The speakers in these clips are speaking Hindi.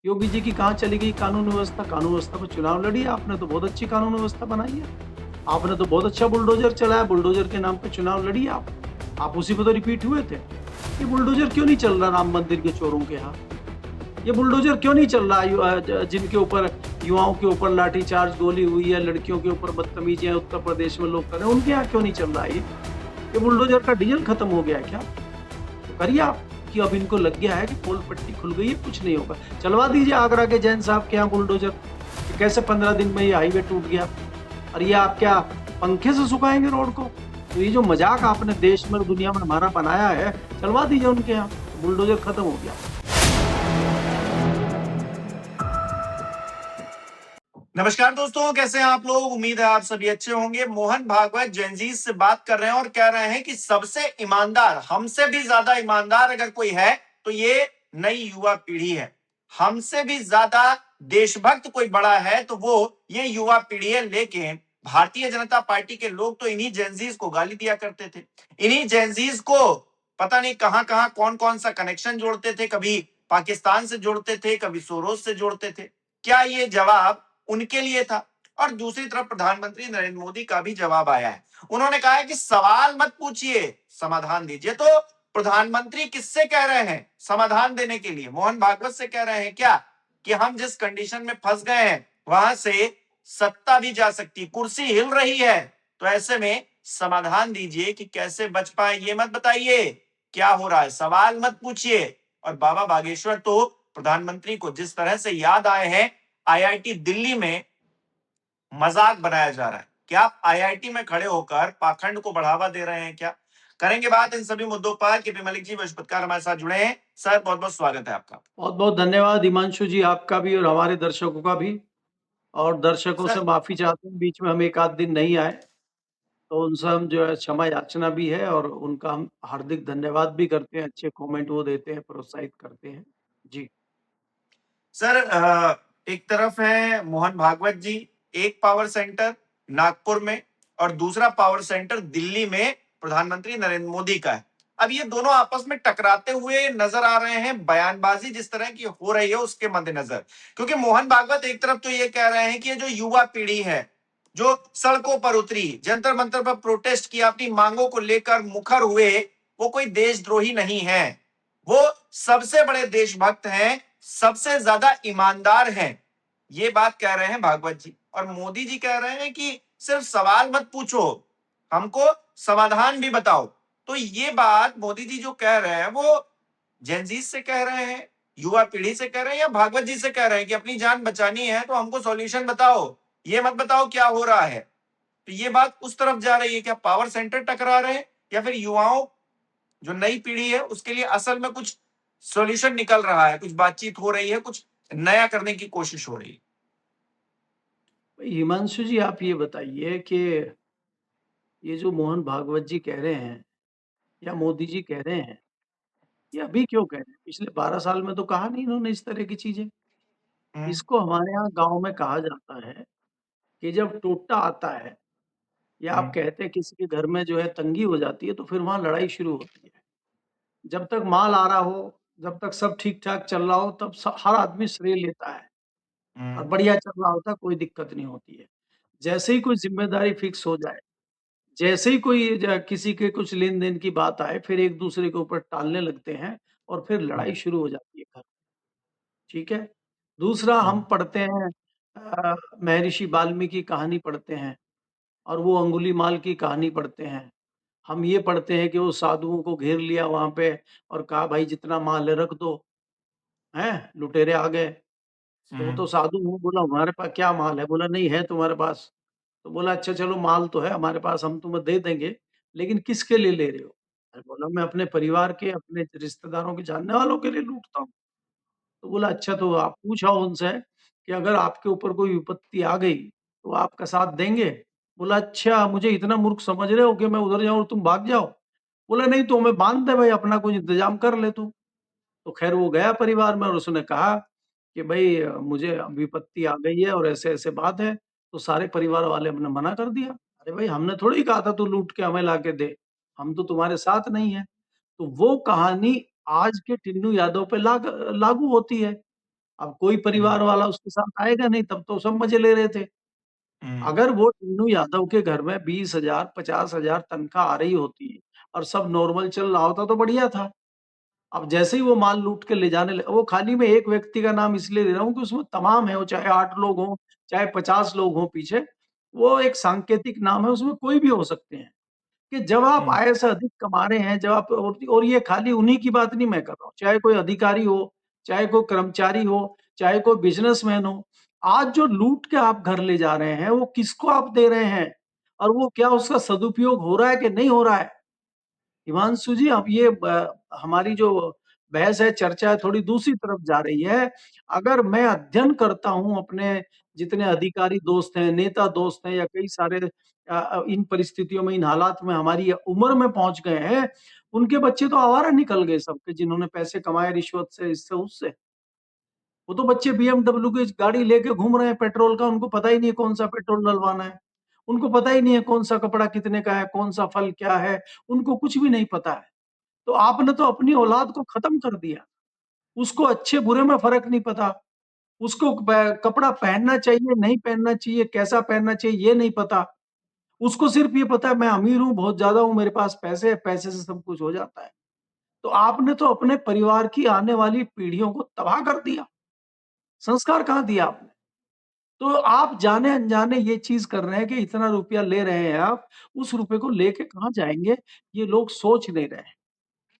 योगी जी की कहाँ चली गई कानून व्यवस्था? कानून व्यवस्था पे चुनाव लड़िए, आपने तो बहुत अच्छी कानून व्यवस्था बनाई है। आपने तो बहुत अच्छा बुलडोज़र चलाया, बुलडोज़र के नाम पे चुनाव लड़िए आप। आप उसी पे तो रिपीट हुए थे। ये बुलडोज़र क्यों नहीं चल रहा राम मंदिर के चोरों के यहाँ? ये बुलडोज़र क्यों नहीं चल रहा जिनके ऊपर युवाओं के ऊपर लाठीचार्ज, गोली हुई है, लड़कियों के ऊपर बदतमीज़ियाँ उत्तर प्रदेश में लोग कर रहे हैं, उनके यहाँ क्यों नहीं चल रहा है ये? ये बुलडोज़र का डीज़ल खत्म हो गया है क्या? तो करिए आप कि अब इनको लग गया है कि पोल पट्टी खुल गई है, कुछ नहीं होगा। चलवा दीजिए आगरा के जैन साहब के यहाँ बुलडोज़र, कि कैसे 15 दिन में ये हाईवे टूट गया और ये आप क्या पंखे से सुखाएँगे रोड को? तो ये जो मज़ाक आपने देश में और दुनिया में हमारा बनाया है, चलवा दीजिए उनके यहाँ, बुलडोज़र खत्म हो गया। नमस्कार दोस्तों, कैसे हैं आप लोग? उम्मीद है आप सभी अच्छे होंगे। मोहन भागवत जेनजीज से बात कर रहे हैं और कह रहे हैं कि सबसे ईमानदार, हमसे भी ज्यादा ईमानदार अगर कोई है तो ये नई युवा पीढ़ी है। हमसे भी ज्यादा देशभक्त कोई बड़ा है तो वो ये युवा पीढ़ी है। लेकिन भारतीय जनता पार्टी के लोग तो इन्हीं जेनजीज को गाली दिया करते थे। इन्हीं जेनजीज को पता नहीं कहां कहां कौन कौन सा कनेक्शन जोड़ते थे, कभी पाकिस्तान से जोड़ते थे, कभी सोरोस से जोड़ते थे। क्या ये जवाब उनके लिए था? और दूसरी तरफ प्रधानमंत्री नरेंद्र मोदी का भी जवाब आया है। उन्होंने कहा है कि सवाल मत पूछिए, समाधान दीजिए। तो प्रधानमंत्री किससे कह रहे हैं समाधान देने के लिए? मोहन भागवत से कह रहे हैं क्या कि हम जिस कंडीशन में फंस गए हैं वहां से सत्ता भी जा सकती, कुर्सी हिल रही है, तो ऐसे में समाधान दीजिए कि कैसे बच पाए। ये मत बताइए क्या हो रहा है, सवाल मत पूछिए। और बाबा बागेश्वर तो प्रधानमंत्री को जिस तरह से याद आए हैं, आईआईटी दिल्ली में मजाक बनाया जा रहा है। क्या आप आईआईटी में खड़े होकर पाखंड को बढ़ावा दे रहे हैं क्या? करेंगे बात इन सभी मुद्दों पर। केपी मलिक जी बृहस्पतिवार हमारे साथ जुड़े हैं। सर, बहुत बहुत स्वागत है आपका। बहुत-बहुत धन्यवाद हिमांशु जी, आपका भी और हमारे दर्शकों का भी। और दर्शकों से सर, माफ़ी चाहते हैं, बीच में हम 1 आध दिन नहीं आए, तो उनसे हम जो है क्षमा याचना भी है और उनका हम हार्दिक धन्यवाद भी करते हैं, अच्छे कमेंट वो देते हैं, प्रोत्साहित करते हैं। जी। सर एक तरफ है मोहन भागवत जी, एक पावर सेंटर नागपुर में और दूसरा पावर सेंटर दिल्ली में प्रधानमंत्री नरेंद्र मोदी का है। अब ये दोनों आपस में टकराते हुए नजर आ रहे हैं, बयानबाजी जिस तरह की हो रही है उसके मद्देनजर। क्योंकि मोहन भागवत एक तरफ तो ये कह रहे हैं कि ये जो युवा पीढ़ी है, जो सड़कों पर उतरी, जंतर मंतर पर प्रोटेस्ट किया, अपनी मांगों को लेकर मुखर हुए, वो कोई देशद्रोही नहीं है। वो सबसे बड़े देशभक्त हैं, सबसे ज्यादा ईमानदार हैं। ये बात कह रहे हैं भागवत जी। और मोदी जी कह रहे हैं कि सिर्फ सवाल मत पूछो, हमको समाधान भी बताओ। तो ये बात मोदी जी जो कह रहे हैं वो जेनजीज से कह रहे हैं, युवा पीढ़ी से कह रहे हैं, या भागवत जी से कह रहे हैं कि अपनी जान बचानी है तो हमको सॉल्यूशन बताओ, ये मत बताओ क्या हो रहा है। तो ये बात उस तरफ जा रही है, क्या पावर सेंटर टकरा रहे हैं या फिर युवाओं, जो नई पीढ़ी है, उसके लिए असल में कुछ सॉल्यूशन निकल रहा है, कुछ बातचीत हो रही है, कुछ नया करने की कोशिश हो रही है? हिमांशु जी, आप ये बताइए कि ये जो मोहन भागवत जी कह रहे हैं या मोदी जी कह रहे हैं, ये अभी क्यों कह रहे हैं? पिछले 12 साल में तो कहा नहीं इन्होंने इस तरह की चीज़ें। हम्म, इसको हमारे यहाँ गाँव में कहा जाता है कि जब टोटा आता है या आप हम्म, कहते हैं किसी के घर में जो है तंगी हो जाती है, तो फिर वहाँ लड़ाई शुरू होती है। जब तक माल आ रहा हो, जब तक सब ठीक-ठाक चल रहा हो, तब हर आदमी श्रेय लेता है और हम्म, बढ़िया चल रहा होता है, कोई दिक्कत नहीं होती है। जैसे ही कोई ज़िम्मेदारी फिक्स हो जाए, जैसे ही कोई किसी के कुछ लेन-देन की बात आए, फिर एक-दूसरे के ऊपर टालने लगते हैं और फिर लड़ाई शुरू हो जाती है घर, ठीक है? दूसरा हम हम्म, पढ़ते हैं महर्षि वाल्मीकि की कहानी पढ़ते हैं और वो अंगुलीमाल की कहानी पढ़ते हैं। हम ये पढ़ते हैं कि वो साधुओं को घेर लिया वहाँ पे और कहा भाई जितना माल है रख दो, हैं? लुटेरे आ गए, तो वो हम्म, तो साधु हूँ, बोला हमारे पास क्या माल है? बोला नहीं है तुम्हारे पास। तो बोला अच्छा चलो माल तो है हमारे पास हम तुम्हें दे देंगे, लेकिन किसके लिए ले रहे हो? अरे बोला मैं अपने परिवार के, अपने रिश्तेदारों के जानने वालों के लिए लूटता हूँ। तो बोला अच्छा तो आप पूछो उनसे कि अगर आपके ऊपर कोई विपत्ति आ गई, तो आपका साथ देंगे? बोला अच्छा मुझे इतना मूर्ख समझ रहे हो कि मैं उधर जाऊँ और तुम भाग जाओ? बोला नहीं तो हमें बाँध दे भाई अपना कुछ इंतज़ाम कर ले तू। तो ख़ैर वो गया परिवार में और उसने कहा कि भई मुझे विपत्ति आ गई है और ऐसे-ऐसे बात है, तो सारे परिवार वाले हमने मना कर दिया। अरे भाई हमने थोड़ी कहा था तू लूट के हमें लाके दे, हम तो तुम्हारे साथ नहीं हैं। तो वो कहानी आज के टिन्नू यादव पे लागू होती है। अब कोई परिवार वाला उसके साथ आएगा नहीं, तब तो सब मज़े ले रहे थे। हम्म, अगर वो टीनू यादव के घर में 20,000 50,000 तनख्वाह आ रही होती और सब नॉर्मल चल रहा होता तो बढ़िया था। अब जैसे ही वो माल लूट के ले जाने लगे, वो खाली मैं एक व्यक्ति का नाम इसलिए ले रहा हूँ कि उसमें तमाम है, वो चाहे 8 लोग हों, चाहे 50 लोग हों पीछे, वो एक सांकेतिक नाम है, उसमें कोई भी हो सकते हैं। कि जब आप हम्म, आय से अधिक कमा रहे हैं, जब आप और ये खाली उन्हीं की बात नहीं मैं कर रहा हूँ, चाहे कोई अधिकारी हो, चाहे कोई कर्मचारी हो, चाहे कोई बिज़नेसमैन हो, आज जो लूट के आप घर ले जा रहे हैं, वो किसको आप दे रहे हैं? और वो क्या उसका सदुपयोग हो रहा है कि नहीं हो रहा है? हिमांशु जी, अब ये हमारी जो बहस है, चर्चा है, थोड़ी दूसरी तरफ जा रही है। अगर मैं अध्ययन करता हूँ अपने जितने अधिकारी दोस्त हैं, नेता दोस्त हैं या कई सारे इन परिस्थितियों में, इन हालात में हमारी उम्र में पहुँच गए हैं, उनके बच्चे तो आवारा निकल गए सबके जिन्होंने पैसे कमाए रिश्वत से, इससे, उससे। वो तो बच्चे बीएमडब्ल्यू की गाड़ी लेके घूम रहे हैं पेट्रोल का, उनको पता ही नहीं है कौन-सा पेट्रोल डलवाना है। उनको पता ही नहीं है कौन-सा कपड़ा कितने का है, कौन-सा फल क्या है, उनको कुछ भी नहीं पता है। तो आपने तो अपनी औलाद को खत्म कर दिया। उसको अच्छे-बुरे में फ़र्क नहीं पता। उसको कपड़ा पहनना चाहिए, नहीं पहनना चाहिए, कैसा पहनना चाहिए, ये नहीं पता। उसको सिर्फ़ ये पता है मैं अमीर हूँ, बहुत ज़्यादा हूँ, मेरे पास पैसे हैं, पैसे से सब कुछ हो जाता है। तो आपने तो अपने परिवार की आने वाली पीढ़ियों को तबाह कर दिया। संस्कार कहाँ दिया आपने? तो आप जाने-अनजाने ये चीज़ कर रहे हैं कि इतना रुपया ले रहे हैं आप, उस रुपए को लेके कहाँ जाएँगे, ये लोग सोच नहीं रहे हैं।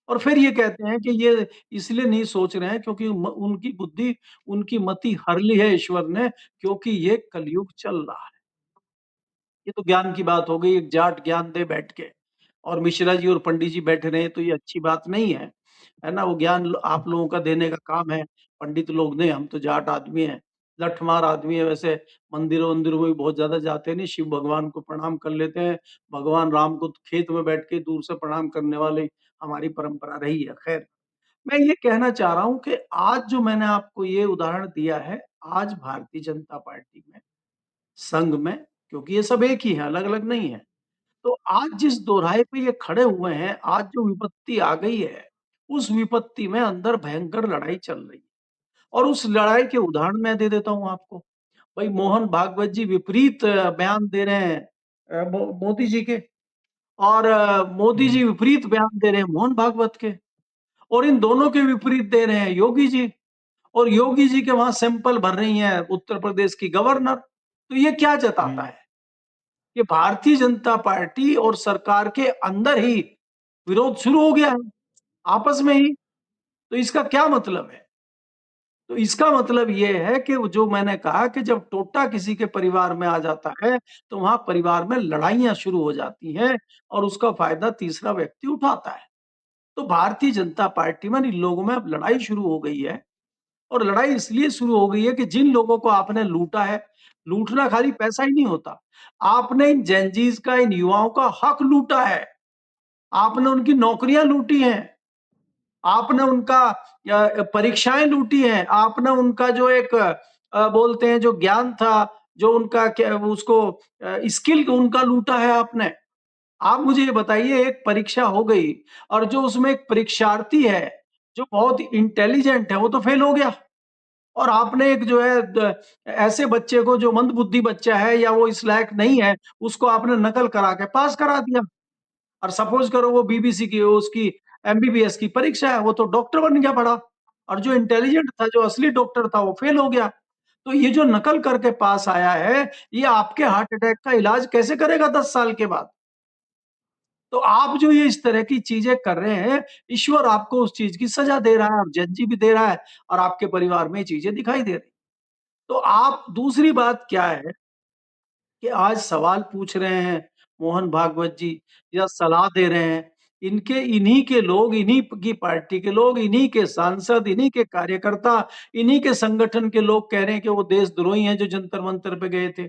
और फिर ये कहते हैं कि ये इसलिए नहीं सोच रहे हैं क्योंकि उनकी बुद्धि, उनकी मति हर ली है ईश्वर ने क्योंकि ये कलयुग चल रहा है। ये तो ज्ञान की बात हो गई, एक जाट ज्ञान दे बैठ के और मिश्रा जी और पंडित जी बैठे रहे तो ये अच्छी बात नहीं है। है ना? वो ज्ञान आप लोगों का देने का काम है, पंडित लोग ने, हम तो जाट आदमी हैं, लठमार आदमी है वैसे मंदिरों-वंदिरों में भी बहुत ज़्यादा जाते नहीं, शिव भगवान को प्रणाम कर लेते हैं, भगवान राम को खेत में बैठ के दूर से प्रणाम करने वाली हमारी परंपरा रही है। खैर, मैं ये कहना चाह रहा हूँ कि आज जो मैंने आपको ये उदाहरण दिया है, आज भारतीय जनता पार्टी में, संघ में, क्योंकि ये सब एक ही है, अलग-अलग नहीं है। तो आज जिस दोराहे पे ये खड़े हुए हैं, आज जो विपत्ति आ गई है, उस विपत्ति में अंदर भयंकर लड़ाई चल रही है। और उस लड़ाई के उदाहरण मैं दे देता हूँ आपको। भाई मोहन भागवत जी विपरीत बयान दे रहे हैं मोदी जी के और मोदी हम्म, जी विपरीत बयान दे रहे हैं मोहन भागवत के और इन दोनों के विपरीत दे रहे हैं योगी जी और योगी जी के वहां सैंपल भर रही हैं उत्तर प्रदेश की गवर्नर। तो ये क्या जताता हम्म, है? ये भारतीय जनता पार्टी और सरकार के अंदर ही विरोध शुरू हो गया है, आपस में ही। तो इसका क्या मतलब है? तो इसका मतलब ये है कि वो जो मैंने कहा कि जब टोटा किसी के परिवार में आ जाता है, तो वहाँ परिवार में लड़ाइयाँ शुरू हो जाती हैं और उसका फ़ायदा तीसरा व्यक्ति उठाता है। तो भारतीय जनता पार्टी में इन लोगों में अब लड़ाई शुरू हो गई है और लड़ाई इसलिए शुरू हो गई है कि जिन लोगों को आपने लूटा है, लूटना खाली पैसा ही नहीं होता। आपने इन जेनज़ीज़ का, इन युवाओं का हक लूटा है। आपने उनकी नौकरियाँ लूटी हैं। आपने उनका परीक्षाएँ लूटी हैं। आपने उनका जो एक बोलते हैं जो ज्ञान था, जो उनका क्या उसको स्किल उनका लूटा है आपने। आप मुझे ये बताइए एक परीक्षा हो गई और जो उसमें एक परीक्षार्थी है, जो बहुत इंटेलिजेंट है, वो तो फेल हो गया। और आपने एक जो है ऐसे बच्चे को जो मंदबुद्धि बच्चा है या वो इस लायक नहीं है, उसको आपने नकल करा के पास करा दिया। और सपोज़ करो वो बीबीसी की उसकी एमबीबीएस की परीक्षा है, वो तो डॉक्टर बन गया बड़ा और जो इंटेलिजेंट था, जो असली डॉक्टर था, वो फेल हो गया। तो ये जो नकल करके पास आया है, ये आपके हार्ट अटैक का इलाज कैसे करेगा 10 साल के बाद? तो आप जो ये इस तरह की चीज़ें कर रहे हैं, ईश्वर आपको उस चीज़ की सज़ा दे रहा है और जज जी भी दे रहा है और आपके परिवार में ये चीज़ें दिखाई दे रही। तो आप दूसरी बात क्या है कि आज सवाल पूछ रहे हैं मोहन भागवत जी या सलाह दे रहे हैं, इन्हीं के लोग, इन्हीं की पार्टी के लोग, इन्हीं के सांसद, इन्हीं के कार्यकर्ता, इन्हीं के संगठन के लोग कह रहे हैं कि वो देशद्रोही हैं जो जंतर-मंतर पे गए थे।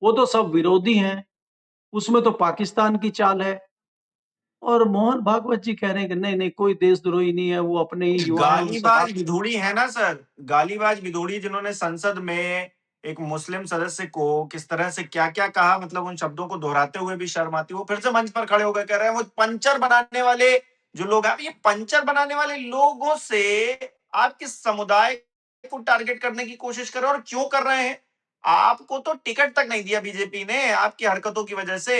वो तो सब विरोधी हैं, उसमें तो पाकिस्तान की चाल है। और मोहन भागवत जी कह रहे हैं कि नहीं-नहीं कोई देशद्रोही नहीं है, वो अपने ही युवा हैं, वो सदा गालीबाज विधुड़ी है ना सर, गालीबाज विधुड़ी जिन्होंने संसद में एक मुस्लिम सदस्य को किस तरह से क्या-क्या कहा, मतलब उन शब्दों को दोहराते हुए भी शर्म आती है। वो फिर से मंच पर खड़े होकर कह रहे हैं वो पंचर बनाने वाले जो लोग हैं, अब ये पंचर बनाने वाले लोगों से आप किस समुदाय को टारगेट करने की कोशिश कर रहे हैं और क्यों कर रहे हैं? आपको तो टिकट तक नहीं दिया बीजेपी ने आपकी हरकतों की वजह से।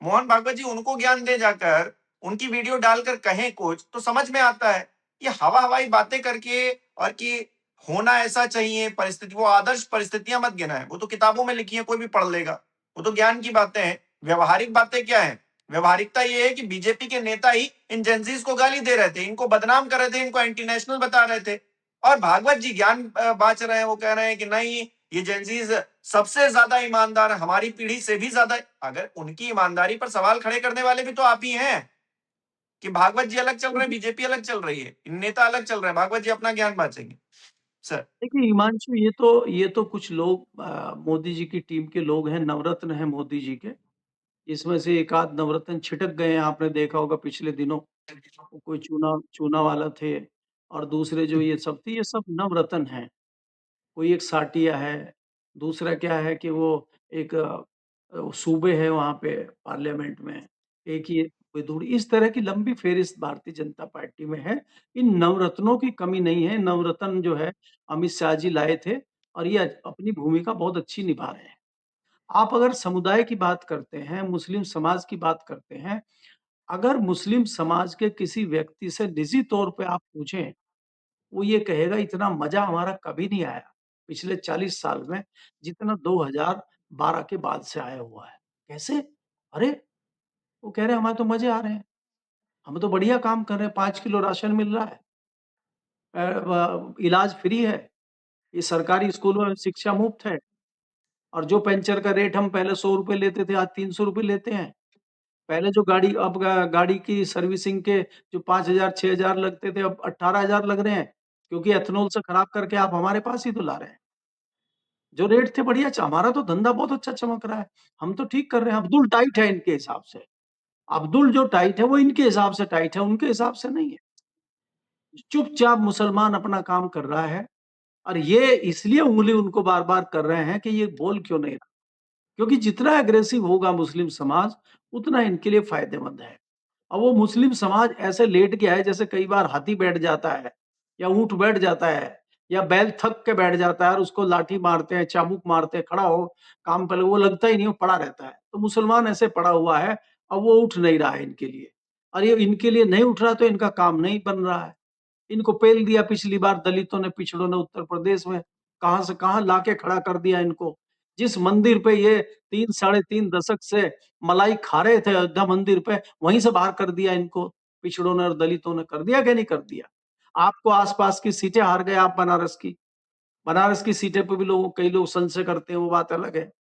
मोहन भागवत जी उनको ज्ञान दे जाकर, उनकी वीडियो डालकर कहें कुछ तो समझ में आता है। ये हवा-हवाई बातें करके और कि होना ऐसा चाहिए परिस्थिति, वो आदर्श परिस्थितियां मत गिनाएं। वो तो किताबों में लिखी है, कोई भी पढ़ लेगा। वो तो ज्ञान की बातें हैं। व्यवहारिक बातें क्या है? व्यवहारिकता ये है कि बीजेपी के नेता ही इन जेंजीज को गाली दे रहे थे, इनको बदनाम कर रहे थे, इनको एंटी नेशनल बता रहे थे। और भागवत जी ज्ञान बांच रहे हैं। वो कह रहे हैं कि नहीं, ये जेंजीज सबसे ज्यादा ईमानदार, हमारी पीढ़ी से भी ज्यादा। अगर उनकी ईमानदारी पर सवाल खड़े करने वाले भी तो आप ही हैं कि भागवत जी अलग चल रहे हैं, बीजेपी अलग चल रही है, नेता अलग चल रहे हैं, भागवत जी अपना ज्ञान बांचेंगे। सर देखिए हिमांशु, ये तो कुछ लोग मोदी जी की टीम के लोग हैं, नवरत्न हैं मोदी जी के। इसमें से एक आध नवरत्न छिटक गए हैं, आपने देखा होगा पिछले दिनों। वो कोई चूना चूना वाला थे और दूसरे जो ये सब थे, ये सब नवरत्न हैं। कोई एक साटिया है, दूसरा क्या है कि वो एक सूबे है वहाँ पे पार्लियामेंट में, एक ये विधुड़ी, इस तरह की लंबी फ़हरिस्त भारतीय जनता पार्टी में है। इन नवरत्नों की कमी नहीं है, नवरत्न जो है अमित शाह जी लाए थे और ये अपनी भूमिका बहुत अच्छी निभा रहे हैं। आप अगर समुदाय की बात करते हैं, मुस्लिम समाज की बात करते हैं, अगर मुस्लिम समाज के किसी व्यक्ति से निजी तौर पे आप पूछें, वो ये कहेगा इतना मज़ा हमारा कभी नहीं आया, पिछले 40 साल में, जितना 2012 के बाद से आया हुआ है। कैसे? अरे! वो कह रहे हैं हमारे तो मज़े आ रहे हैं, हम तो बढ़िया काम कर रहे हैं, 5 किलो राशन मिल रहा है, इलाज फ्री है, ये सरकारी स्कूलों में शिक्षा मुफ्त है और जो पंचर का रेट हम पहले ₹100 लेते थे, आज ₹300 लेते हैं। पहले जो गाड़ी अब गाड़ी की सर्विसिंग के जो 5,000 6,000 लगते थे, अब 18,000 लग रहे हैं, क्योंकि एथनॉल से खराब करके आप हमारे पास ही तो ला रहे हैं। जो रेट थे बढ़िया हमारा तो धंधा बहुत अच्छा चमक रहा है, हम तो ठीक कर रहे हैं, अब्दुल टाइट है इनके हिसाब से। अब्दुल जो टाइट है वो इनके हिसाब से टाइट है, उनके हिसाब से नहीं है। चुपचाप मुसलमान अपना काम कर रहा है और ये इसलिए उँगली उनको बार-बार कर रहे हैं कि ये बोल क्यों नहीं रहा? क्योंकि जितना एग्रेसिव होगा मुस्लिम समाज, उतना इनके लिए फ़ायदेमंद है। अब वो मुस्लिम समाज ऐसे लेट गया है जैसे कई बार हाथी बैठ जाता है या ऊँट बैठ जाता है या बैल थक के बैठ जाता है और उसको लाठी मारते हैं, चाबुक मारते हैं, खड़ा हो, काम पे लगो, वो लगता ही नहीं, वो पड़ा रहता है। तो मुसलमान ऐसे पड़ा हुआ है, अब वो उठ नहीं रहा है इनके लिए और ये इनके लिए नहीं उठ रहा तो इनका काम नहीं बन रहा है। इनको पेल दिया पिछली बार दलितों ने, पिछड़ों ने उत्तर प्रदेश में, कहाँ से कहाँ लाके खड़ा कर दिया इनको। जिस मंदिर पे ये 3 साढ़े 3 दशक से मलाई खा रहे थे अयोध्या मंदिर पे, वहीं से बाहर कर दिया इनको, पिछड़ों ने और दलितों ने। कर दिया क्या नहीं कर दिया? आपको आस-पास की सीटें हार गए आप बनारस की। बनारस की सीटें पे भी कई लोग संशय करते हैं, वो बात अलग है।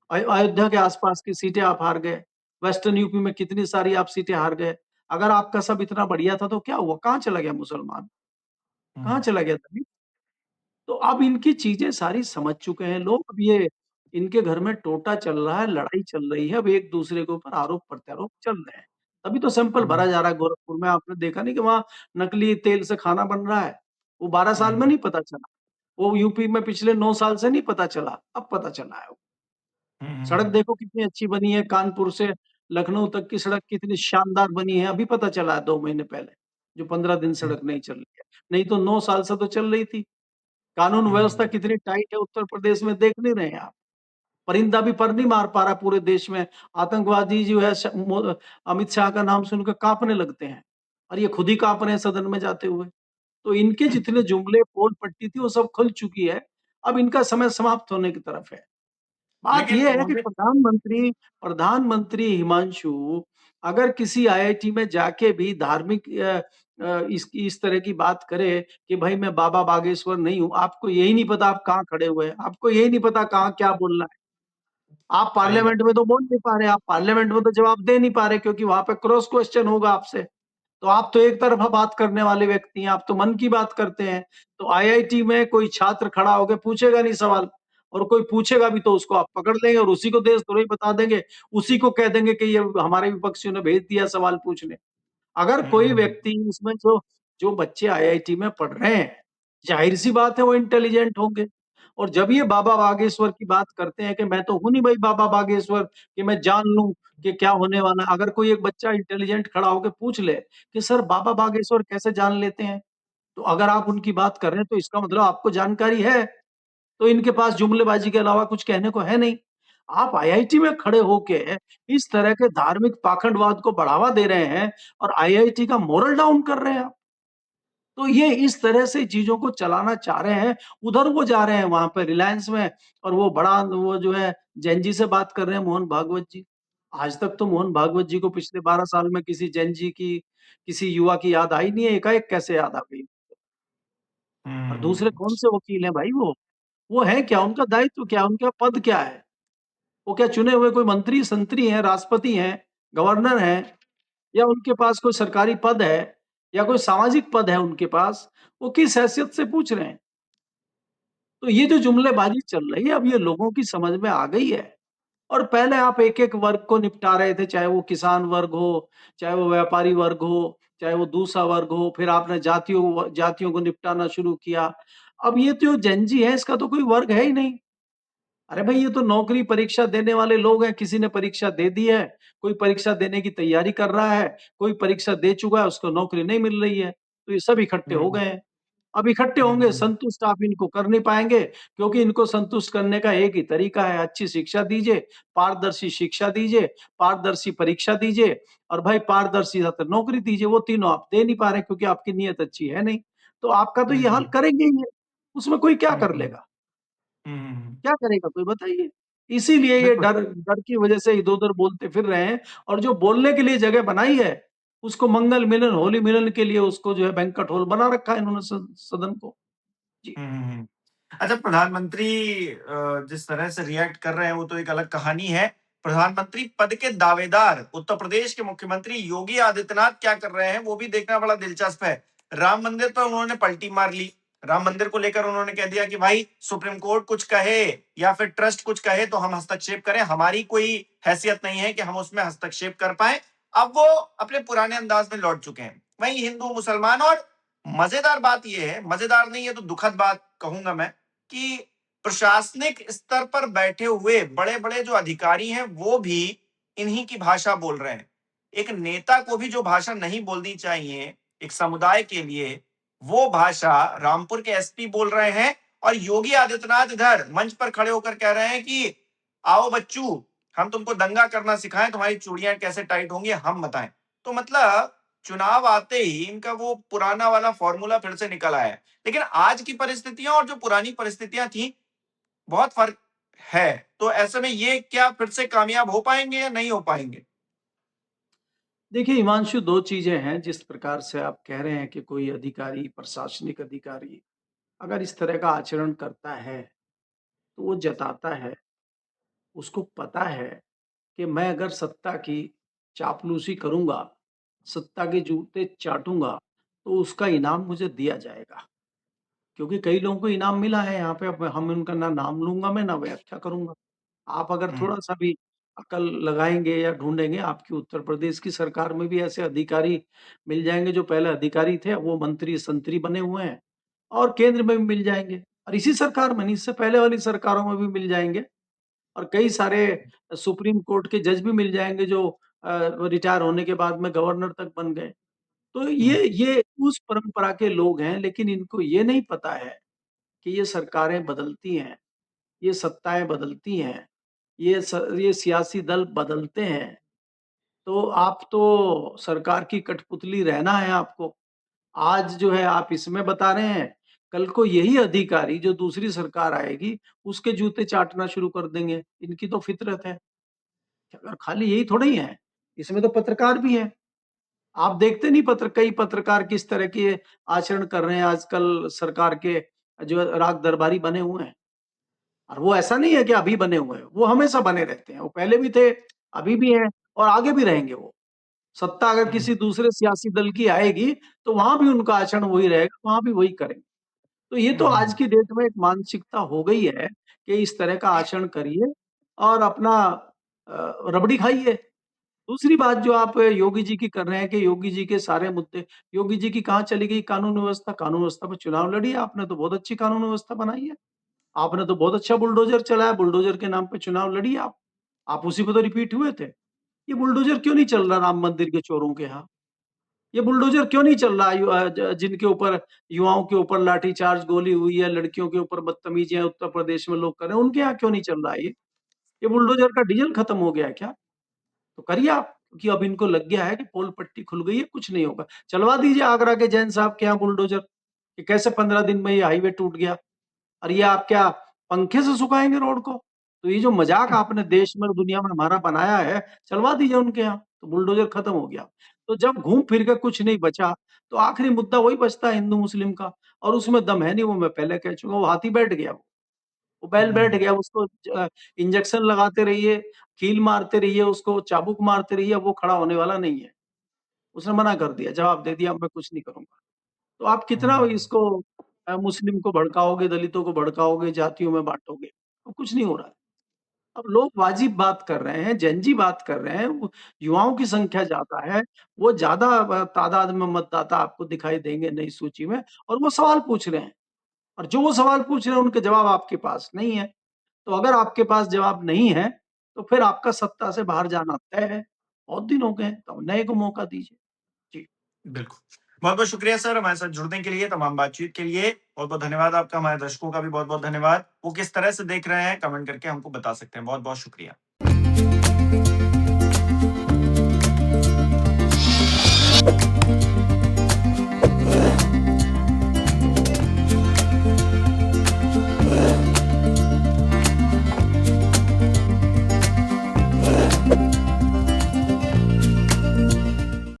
अयोध्या के आस-पास की सीटें आप हार गए। वेस्टर्न यूपी में कितनी सारी आप सीटें हार गए। अगर आपका सब इतना बढ़िया था तो क्या हुआ? कहाँ चला गया मुसलमान? कहाँ हम्म, चला गया दलित? तो अब इनकी चीज़ें सारी समझ चुके हैं लोग। अब ये इनके घर में टोटा चल रहा है, लड़ाई चल रही है, अब एक-दूसरे के ऊपर आरोप-प्रत्यारोप चल रहे हैं। तभी तो सैंपल भरा हम्म, जा रहा है गोरखपुर में, आपने देखा नहीं कि वहाँ नकली तेल से खाना बन रहा है? वो 12 साल में हम्म, नहीं पता चला। वो यूपी में पिछले 9 साल से नहीं पता चला, अब पता चला है। सड़क हम्म, देखो कितनी अच्छी बनी है, कानपुर से लखनऊ तक की सड़क कितनी शानदार बनी है, अभी पता चला है 2 महीने पहले, जो 15 दिन हम्म, सड़क नहीं चल रही है। नहीं तो 9 साल से तो चल रही थी। कानून व्यवस्था हम्म, कितनी टाइट है उत्तर प्रदेश में देख नहीं रहे हैं आप। परिंदा भी पर नहीं मार पा रहा पूरे देश में। आतंकवादी जो है अमित शाह का नाम सुनकर काँपने लगते हैं और ये खुद ही काँप रहे हैं सदन में जाते हुए। तो इनके जितने जुमले पोल-पट्टी थी वो सब खुल चुकी है। अब इनका समय समाप्त होने की तरफ है। बात लेकिन ये है कि मुझे प्रधानमंत्री हिमांशु अगर किसी आईआईटी में जाके भी धार्मिक इस तरह की बात करे कि भाई मैं बाबा बागेश्वर नहीं हूँ, आपको यही नहीं पता आप कहाँ खड़े हुए हैं, आपको यही नहीं पता कहाँ क्या बोलना है। आप सही बात। पार्लियामेंट में तो बोल नहीं पा रहे, आप पार्लियामेंट में तो जवाब दे नहीं पा रहे क्योंकि वहाँ पे क्रॉस क्वेश्चन होगा आपसे। तो आप तो एक तरफ़ा बात करने वाले व्यक्ति हैं, आप तो मन की बात करते हैं। तो आईआईटी में कोई छात्र खड़ा होके पूछेगा नहीं सवाल और कोई पूछेगा भी तो उसको आप पकड़ लेंगे और उसी को देशद्रोही बता देंगे, उसी को कह देंगे कि ये हमारे विपक्षियों ने भेज दिया सवाल पूछने। अगर कोई हम्म, व्यक्ति इसमें जो जो बच्चे आईआईटी में पढ़ रहे हैं, ज़ाहिर-सी बात है वो इंटेलिजेंट होंगे। और जब ये बाबा बागेश्वर की बात करते हैं कि मैं तो हूँ नहीं भाई बाबा बागेश्वर कि मैं जान लूँ कि क्या होने वाला है। अगर कोई एक बच्चा इंटेलिजेंट खड़ा होके पूछ ले कि सर बाबा बागेश्वर कैसे जान लेते हैं? तो अगर आप उनकी बात कर रहे हैं तो इसका मतलब आपको जानकारी है, तो इनके पास जुमलेबाजी के अलावा कुछ कहने को है नहीं। आप आईआईटी में खड़े होके इस तरह के धार्मिक पाखंडवाद को बढ़ावा दे रहे हैं और आईआईटी का मोरल डाउन कर रहे हैं आप। तो ये इस तरह से चीज़ों को चलाना चाह रहे हैं, उधर वो जा रहे हैं वहाँ पे रिलायंस में और वो बड़ा वो जो है जैन जी से बात कर रहे हैं मोहन भागवत जी। आज तक तो मोहन भागवत जी को पिछले 12 साल में किसी जैन जी की, किसी युवा की याद आई नहीं है, एकाएक कैसे याद आ गई? और दूसरे हम्म। कौन से वकील हैं भाई वो? वो हैं क्या? उनका दायित्व क्या है? उनका पद क्या है? वो क्या चुने हुए कोई मंत्री-संतरी हैं, राष्ट्रपति हैं, गवर्नर हैं या उनके पास कोई सरकारी पद है या कोई सामाजिक पद है उनके पास? वो किस हैसियत से पूछ रहे हैं? तो ये जो जुमलेबाज़ी चल रही है, अब ये लोगों की समझ में आ गई है और पहले आप एक-एक वर्ग को निपटा रहे थे, चाहे वो किसान वर्ग हो, चाहे वो व्यापारी वर्ग हो, चाहे वो दूसरा वर्ग हो, फिर आपने जातियों को निपटाना शुरू किया। अब ये तो जेन ज़ी है, इसका तो कोई वर्ग है ही नहीं। अरे भाई, ये तो नौकरी परीक्षा देने वाले लोग हैं, किसी ने परीक्षा दे दी है, कोई परीक्षा देने की तैयारी कर रहा है, कोई परीक्षा दे चुका है, उसको नौकरी नहीं मिल रही है, तो ये सब इकट्ठे हो हम्म। गए हैं। अब इकट्ठे होंगे, हम्म। संतुष्ट आप इनको कर नहीं पाएँगे, क्योंकि इनको संतुष्ट करने का एक ही तरीका है, अच्छी शिक्षा दीजिए, पारदर्शी शिक्षा दीजिए, पारदर्शी परीक्षा दीजिए और भाई पारदर्शी साथ नौकरी दीजिए, वो तीनों आप दे नहीं पा रहे क्योंकि आपकी नीयत अच्छी है नहीं। तो आपका तो ये हाल हम्म। करेंगे ही है, उसमें कोई क्या कर हम्म। लेगा? हम्म। क्या करेगा कोई बताइए? इसीलिए ये बिल्कुल। डर डर की वजह से इधर-उधर बोलते फिर रहे हैं और जो बोलने के लिए जगह बनाई है, उसको मंगल मिलन, होली मिलन के लिए उसको जो है बैंक्वेट हॉल बना रखा है इन्होंने सदन को। जी। हम्म। अच्छा, प्रधानमंत्री जिस तरह से रिएक्ट कर रहे हैं वो तो एक अलग कहानी है। प्रधानमंत्री पद के दावेदार उत्तर प्रदेश के मुख्यमंत्री योगी आदित्यनाथ क्या कर रहे हैं वो भी देखना बड़ा दिलचस्प है। राम मंदिर पर उन्होंने पलटी मार ली। राम मंदिर को लेकर उन्होंने कह दिया कि भाई सुप्रीम कोर्ट कुछ कहे या फिर ट्रस्ट कुछ कहे तो हम हस्तक्षेप करें, हमारी कोई हैसियत नहीं है कि हम उसमें हस्तक्षेप कर पाए। अब वो अपने पुराने अंदाज में लौट चुके हैं। वहीं हिंदू मुसलमान, और मजेदार बात यह है, मजेदार नहीं है तो दुखद बात कहूंगा मैं, कि प्रशासनिक स्तर पर बैठे हुए बड़े-बड़े जो अधिकारी हैं वो भी इन्हीं की भाषा बोल रहे हैं। एक नेता को भी जो भाषा नहीं बोलनी चाहिए एक समुदाय के लिए, वो भाषा रामपुर के एसपी बोल रहे हैं और योगी आदित्यनाथ इधर मंच पर खड़े होकर कह रहे हैं कि आओ बच्चू, हम तुमको दंगा करना सिखाएं, तुम्हारी चूड़ियां कैसे टाइट होंगी हम बताएं। तो मतलब चुनाव आते ही इनका वो पुराना वाला फॉर्मूला फिर से निकल आया है। लेकिन आज की परिस्थितियां और जो पुरानी परिस्थितियां थी, बहुत फर्क है। तो ऐसे में ये क्या फिर से कामयाब हो पाएंगे या नहीं हो पाएंगे? देखिए हिमांशु 2 चीज़ें हैं जिस प्रकार से आप कह रहे हैं कि कोई अधिकारी, प्रशासनिक अधिकारी अगर इस तरह का आचरण करता है, तो वो जताता है, उसको पता है कि मैं अगर सत्ता की चापलूसी करूँगा, सत्ता के जूते चाटूँगा, तो उसका इनाम मुझे दिया जाएगा। क्योंकि कई लोगों को इनाम मिला है यहाँ पे, अब हम उनका ना नाम लूँगा मैं, ना व्याख्या करूँगा। आप अगर हुँ, थोड़ा-सा भी अकल लगाएँगे या ढूँढेंगे, आपकी उत्तर प्रदेश की सरकार में भी ऐसे अधिकारी मिल जाएँगे, जो पहले अधिकारी थे, अब वो मंत्री-संतरी बने हुए हैं और केंद्र में भी मिल जाएँगे और इसी सरकार में नहीं, इससे पहले वाली सरकारों में भी मिल जाएँगे और कई सारे सुप्रीम कोर्ट के जज भी मिल जाएँगे, जो रिटायर होने के बाद में गवर्नर तक बन गए। तो हुँ, ये उस परंपरा के लोग हैं, लेकिन इनको ये नहीं पता है कि ये सरकारें बदलती हैं, ये सत्ताएँ बदलती हैं, ये सियासी दल बदलते हैं, तो आप तो सरकार की कठपुतली रहना है आपको। आज जो है आप इसमें बता रहे हैं, कल को यही अधिकारी जो दूसरी सरकार आएगी, उसके जूते चाटना शुरू कर देंगे, इनकी तो फितरत है। और खाली यही थोड़ा ही है, इसमें तो पत्रकार भी हैं। आप देखते नहीं कई पत्रकार किस तरह के आचरण कर रहे हैं आजकल सरकार के जो राग दरबारी बने हुए हैं। और वो ऐसा नहीं है कि अभी बने हुए हैं, वो हमेशा बने रहते हैं। वो पहले भी थे, अभी भी हैं और आगे भी रहेंगे वो। सत्ता अगर हुँ, किसी दूसरे सियासी दल की आएगी, तो वहाँ भी उनका आचरण वही रहेगा, वहाँ भी वही करेंगे। तो ये तो आज हुँ, की डेट में एक मानसिकता हो गई है कि इस तरह का आचरण करिए और अपना रबड़ी खाइए। दूसरी बात जो आप योगी जी की कर रहे हैं कि योगी जी के सारे मुद्दे योगी जी की कहाँ चली गई कानून व्यवस्था? कानून व्यवस्था पे चुनाव लड़िए, आपने तो बहुत अच्छी कानून व्यवस्था बनाई है। आपने तो बहुत अच्छा बुलडोज़र चलाया, बुलडोज़र के नाम पे चुनाव लड़िए आप। आप उसी पे तो रिपीट हुए थे। ये बुलडोज़र क्यों नहीं चल रहा राम मंदिर के चोरों के यहाँ? ये बुलडोजर क्यों नहीं चल रहा है? जिनके ऊपर, युवाओं के ऊपर लाठीचार्ज, गोली हुई है, लड़कियों के ऊपर बदतमीजियां उत्तर प्रदेश में लोग कर रहे हैं, उनके यहाँ क्यों नहीं चल रहा है ये बुलडोजर का डीजल खत्म हो गया है क्या? तो करिए आप, क्योंकि अब इनको लग गया है कि पोल पट्टी खुल गई है, कुछ नहीं होगा। चलवा दीजिए आगरा के जैन साहब के यहाँ बुलडोजर, कि कैसे 15 दिन में ये हाईवे टूट गया। और ये आप क्या पंखे से सुखाएंगे रोड को? तो ये जो मजाक आपने देश में और दुनिया में हमारा बनाया है, चलवा दीजिए उनके यहाँ, तो बुलडोजर खत्म हो गया। तो जब घूम फिर के कुछ नहीं बचा, तो आखिरी मुद्दा वही बचता है हिंदू मुस्लिम का, और उसमें दम है नहीं, वो मैं पहले कह चुका हूँ, वो हाथी बैठ गया, वो बैल बैठ गया, उसको इंजेक्शन लगाते रहिए, कील मारते रहिए, उसको चाबुक मारते रहिए, वो खड़ा होने वाला नहीं है। उसने मना कर दिया, जवाब दे दिया, मैं कुछ नहीं करूंगा। तो आप कितना इसको मुस्लिम को भड़काओगे, दलितों को भड़काओगे, जातियों में बांटोगे, तो कुछ नहीं हो रहा है। अब लोग वाजिब बात कर रहे हैं, जेनजी बात कर रहे हैं, युवाओं की संख्या ज्यादा है, वो ज्यादा तादाद में मतदाता आपको दिखाई देंगे नई सूची में, और वो सवाल पूछ रहे हैं, और जो वो सवाल पूछ रहे हैं उनके जवाब आपके पास नहीं है। तो अगर आपके पास जवाब नहीं है, तो फिर आपका सत्ता से बाहर जाना तय है। बहुत दिन हो गए हैं, तो नए को मौका दीजिए। जी। बिल्कुल। बहुत-बहुत शुक्रिया सर हमारे साथ जुड़ने के लिए, तमाम बातचीत के लिए। बहुत-बहुत धन्यवाद आपका, हमारे दर्शकों का भी बहुत-बहुत धन्यवाद। वो किस तरह से देख रहे हैं कमेंट करके हमको बता सकते हैं। बहुत-बहुत शुक्रिया।